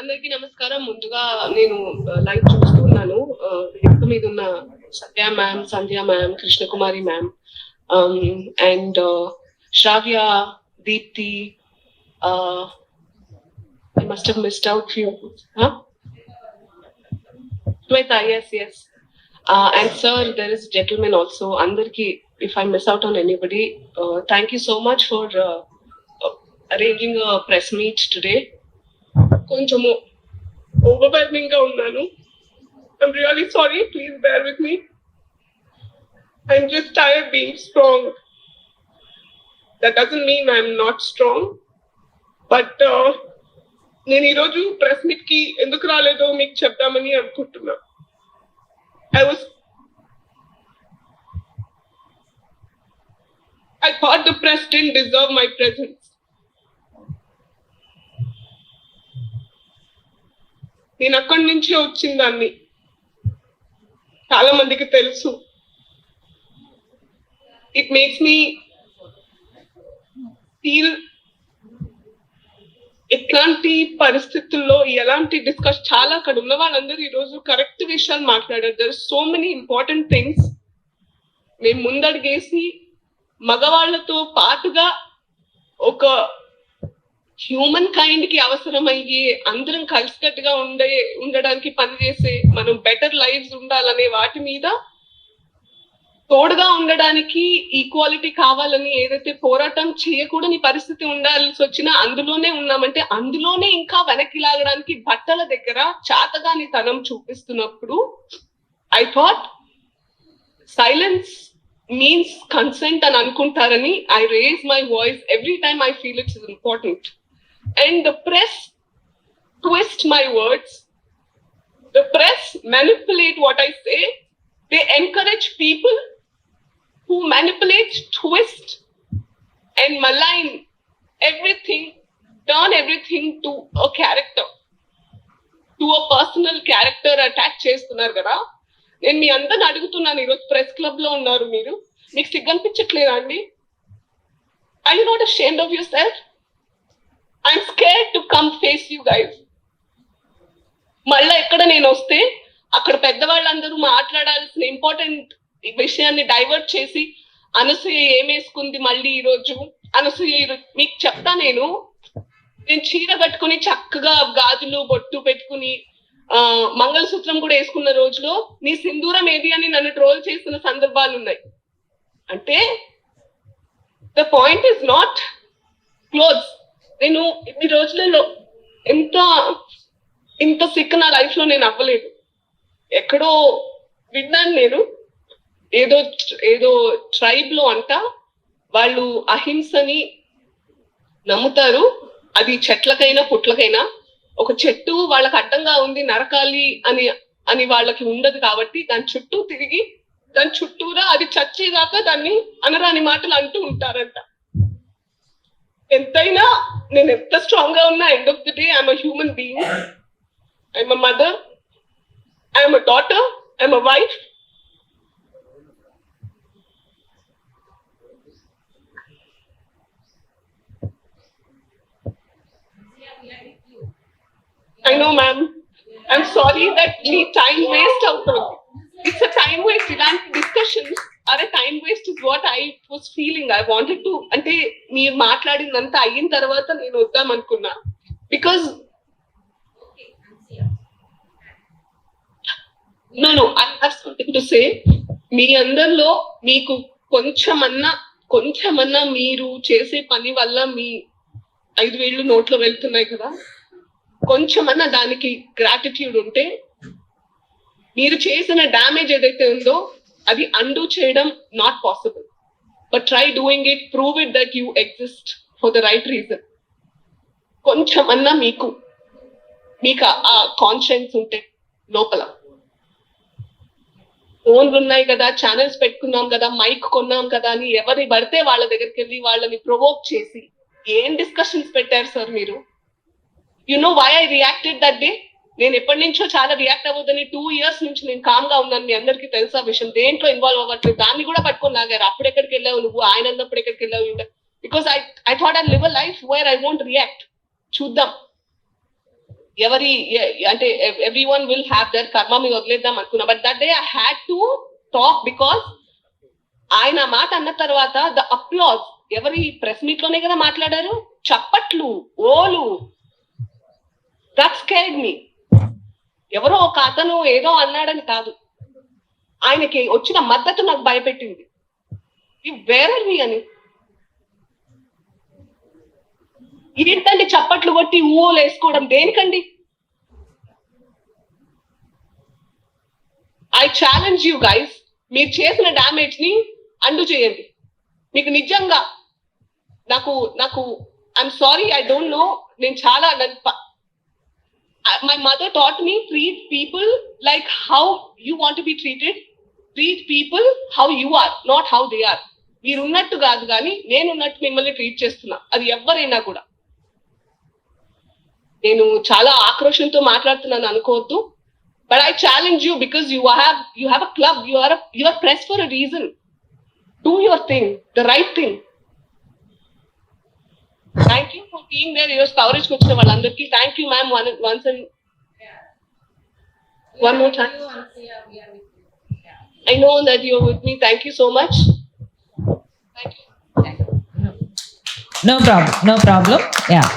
అందరికీ నమస్కారం. ముందుగా నేను లైవ్ చూస్తున్నాను. వేదిక మీద ఉన్న Satya ma'am, Sandhya ma'am, Krishnakumari ma'am and Sravya, Deepti. I must have missed out few. Huh? Shweta, yes. And sir, there is a gentleman also. Andarki, if I miss out on anybody, thank you so much for arranging a press meet today. కొంచెము overwhelming గా ఉన్నాను. I'm really sorry. Please bear with me. I'm just tired being strong. That doesn't mean I'm not strong. But నేను ఈరోజు press meet కి ఎందుకు రాలేదో మీకు చెప్దామని అనుకుంటున్నా. I thought the press didn't deserve my presence. నేను అక్కడి నుంచే వచ్చిందాన్ని, చాలా మందికి తెలుసు. ఇట్ మేక్స్ మీ ఫీల్ ఎట్లాంటి పరిస్థితుల్లో ఎలాంటి చాలా అక్కడ ఉన్న వాళ్ళందరూ ఈరోజు కరెక్ట్ విషయాలు మాట్లాడారు. There so many important things. మేము ముందడుగేసి మగవాళ్లతో పాటుగా ఒక హ్యూమన్ కైండ్ కి అవసరమయ్యే అందరం కలిసికట్టుగా ఉండడానికి పనిచేసే మనం బెటర్ లైఫ్స్ ఉండాలనే వాటి మీద తోడుగా ఉండడానికి ఈక్వాలిటీ కావాలని ఏదైతే పోరాటం చేయకూడని పరిస్థితి ఉండాల్సి వచ్చినా అందులోనే ఉన్నామంటే అందులోనే ఇంకా వెనక్కి లాగడానికి బట్టల దగ్గర చాతగాని తనం చూపిస్తున్నప్పుడు I thought silence means consent అని అనుకుంటారని I raise my voice every time I feel it's important. And the press twist my words. The press manipulate what I say. They encourage people who manipulate, twist, and malign everything, turn everything to a character, to a personal character attach చేస్తున్నారు కదా. నేను మీ అందరిని అడుగుతున్నాను, ఈరోజు press club లో ఉన్నారు మీరు, మీకు సిగ్గనిపించట్లేదా అండి? Are you not ashamed of yourself? I'm scared to come face you guys. మళ్ళా ఎక్కడ నేను వస్తే అక్కడ పెద్దవాళ్ళందరూ మాట్లాడాల్సిన ఇంపార్టెంట్ విషయాన్ని డైవర్ట్ చేసి అనసూయ ఏమేసుకుంది మళ్ళీ ఈరోజు, అనసూయ మీకు చెప్తా, నేను చీర కట్టుకుని చక్కగా గాజులు బొట్టు పెట్టుకుని మంగళసూత్రం కూడా వేసుకున్న రోజులో నీ సింధూరం ఏది అని నన్ను ట్రోల్ చేస్తున్న సందర్భాలు ఉన్నాయి. అంటే the point is not clothes. నేను ఇన్ని రోజులలో ఇంత సిక్ నా లైఫ్ లో నేను అవ్వలేదు. ఎక్కడో విన్నాను నేను, ఏదో ట్రైబ్ లో అంట వాళ్ళు అహింసని నమ్ముతారు. అది చెట్లకైనా పుట్లకైనా, ఒక చెట్టు వాళ్ళకి అడ్డంగా ఉంది నరకాలి అని వాళ్ళకి ఉండదు కాబట్టి దాని చుట్టూ తిరిగి దాని చుట్టూరా అది చచ్చేదాకా దాన్ని అనరాని మాటలు అంటూ ఉంటారంట. ఎంతైనా నేను ఎంత స్ట్రాంగ్ గా ఉన్నా, end of the day I'm a human being. I'm a mother, I'm a daughter, I'm a wife. I know, ma'am. I'm sorry that మీ టైం వేస్ట్ అవుతుంది. It's a time waste. ఇలాంటి డిస్కషన్స్ అరే time waste is what I was feeling. I wanted to, అంటే మీరు మాట్లాడిందంతా అయిన తర్వాత నేను వద్దాం అనుకున్నా. Because no I have something to say. మీ అందరిలో మీకు కొంచెమన్నా మీరు చేసే పని వల్ల మీ 5,000 నోట్లో వెళ్తున్నాయి కదా, కొంచెమన్నా దానికి గ్రాటిట్యూడ్ ఉంటే మీరు చేసిన డ్యామేజ్ ఏదైతే ఉందో అది అండూ చేయడం not possible. But try doing it, prove it that you exist for the right reason. కొంచెమన్నా మీకు ఆ కాన్షియన్స్ ఉంటే లోపల. ఫోన్లు ఉన్నాయి కదా, ఛానల్స్ పెట్టుకున్నాం కదా, మైక్ కొన్నాం కదా అని ఎవరి పడితే వాళ్ళ దగ్గరికి వెళ్ళి వాళ్ళని ప్రొవోక్ చేసి ఏం డిస్కషన్స్ పెట్టారు సార్ మీరు? You know why I reacted that day? నేను ఎప్పటి నుంచో చాలా రియాక్ట్ అవ్వద్దని 2 years నుంచి నేను కామ్ గా ఉన్నాను. మీ అందరికీ తెలుసా విషయం. దేంట్లో ఇన్వాల్వ్ అవ్వట్లేదు. దాన్ని కూడా పట్టుకొని లాగారు. అప్పుడు ఎక్కడికి వెళ్ళావు నువ్వు, ఆయన అన్నప్పుడు ఎక్కడికి వెళ్ళావు? Because I thought I live a life where I won't react. చూద్దాం. ఎవరి అంటే every one will have their కర్మ మీద వదిలేద్దాం అనుకున్నా. But that day I had to talk because ఆయన మాట అన్న తర్వాత ద అప్లాజ్ ఎవరి ప్రెస్ మీట్ లోనే కదా మాట్లాడారు, చప్పట్లు, ఓలు, దట్ స్కేర్డ్ మీ. ఎవరో ఒక అతను ఏదో అన్నాడని కాదు, ఆయనకి వచ్చిన మద్దతు నాకు భయపెట్టింది. వేరే మీ అని ఇదేంటండి చప్పట్లు కొట్టి ఊలు వేసుకోవడం దేనికండి? ఐ ఛాలెంజ్ యూ గైస్, మీరు చేసిన డ్యామేజ్ ని అండు చేయండి. మీకు నిజంగా నాకు I'm sorry, I don't know. నేను చాలా my mother taught me, treat people like how you want be treated, treat people how you are, not how they are. మీరున్నట్టు కాదు కానీ నేనున్నట్టు మిమ్మల్ని ట్రీట్ చేస్తున్నా, అది ఎవరైనా కూడా. నేను చాలా ఆక్రోషంతో మాట్లాడుతున్నాను అనుకోవద్దు. But I challenge you because you have a club, you are press for a reason. Do your thing, the right thing. Thank you for being there. ఈరోజు కవరేజ్కి వచ్చిన వాళ్ళందరికీ thank you ma'am. Once and one more time. I know that you're with me. Thank you so much. Thank you. No problem. Yeah.